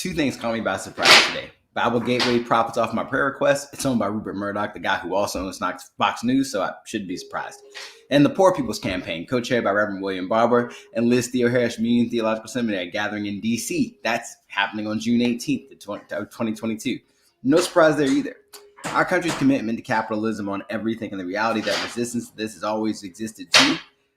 Two things caught me by surprise today. Bible Gateway profits off my prayer request. It's owned by Rupert Murdoch, the guy who also owns Fox News, so I shouldn't be surprised. And the Poor People's Campaign, co-chaired by Reverend William Barber and Liz Theo Harris from Union Theological Seminary, gathering in D.C. That's happening on June 18th, 2022. No surprise there either. Our country's commitment to capitalism on everything and the reality that resistance to this has always existed too.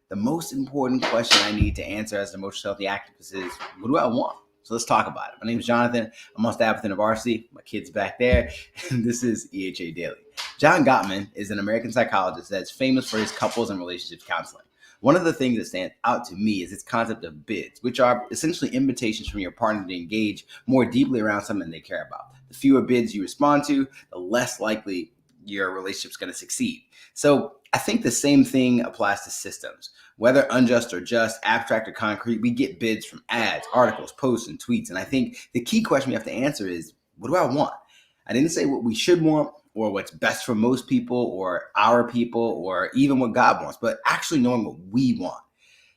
The most important question I need to answer as an emotionally healthy activist is, what do I want? So let's talk about it. My name is Jonathan. I'm on staff within Varsity. My kid's back there. And this is EHA Daily. John Gottman is an American psychologist that's famous for his couples and relationships counseling. One of the things that stands out to me is its concept of bids, which are essentially invitations from your partner to engage more deeply around something they care about. The fewer bids you respond to, the less likely your relationship's going to succeed. So I think the same thing applies to systems. Whether unjust or just, abstract or concrete, we get bids from ads, articles, posts, and tweets. And I think the key question we have to answer is, what do I want? I didn't say what we should want or what's best for most people or our people or even what God wants, but actually knowing what we want.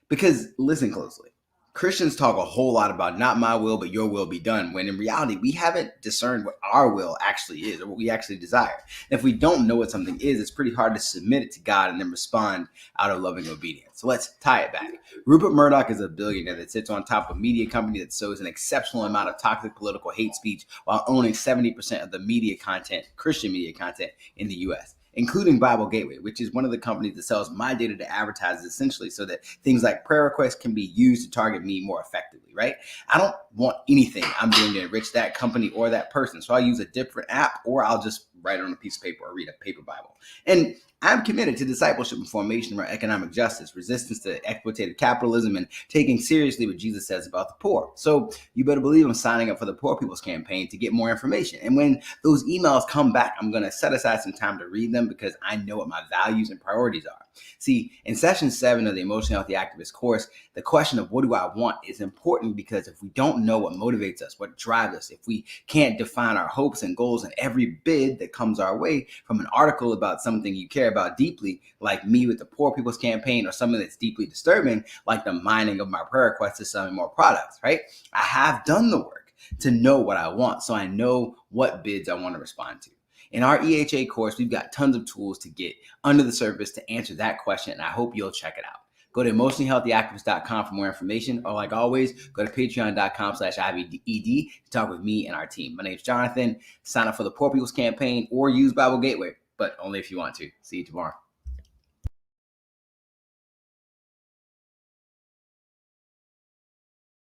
Because listen closely. Christians talk a whole lot about not my will, but your will be done, when in reality, we haven't discerned what our will actually is or what we actually desire. And if we don't know what something is, it's pretty hard to submit it to God and then respond out of loving obedience. So let's tie it back. Rupert Murdoch is a billionaire that sits on top of a media company that sows an exceptional amount of toxic political hate speech while owning 70% of the media content, Christian media content in the U.S., including Bible Gateway, which is one of the companies that sells my data to advertisers essentially so that things like prayer requests can be used to target me more effectively, right? I don't want anything I'm doing to enrich that company or that person. So I'll use a different app or I'll just write it on a piece of paper or read a paper Bible. And I'm committed to discipleship and formation around economic justice, resistance to exploitative capitalism, and taking seriously what Jesus says about the poor. So you better believe I'm signing up for the Poor People's Campaign to get more information. And when those emails come back, I'm going to set aside some time to read them because I know what my values and priorities are. See, in session 7 of the Emotionally Healthy Activist course, the question of what do I want is important because if we don't know what motivates us, what drives us, if we can't define our hopes and goals in every bid that comes our way from an article about something you care about deeply, like me with the Poor People's Campaign, or something that's deeply disturbing, like the mining of my prayer requests to selling more products, right? I have done the work to know what I want, so I know what bids I want to respond to. In our EHA course, we've got tons of tools to get under the surface to answer that question, and I hope you'll check it out. Go to emotionallyhealthyactivist.com for more information, or like always, go to patreon.com/IBED to talk with me and our team. My name's Jonathan. Sign up for the Poor People's Campaign or use Bible Gateway, but only if you want to. See you tomorrow.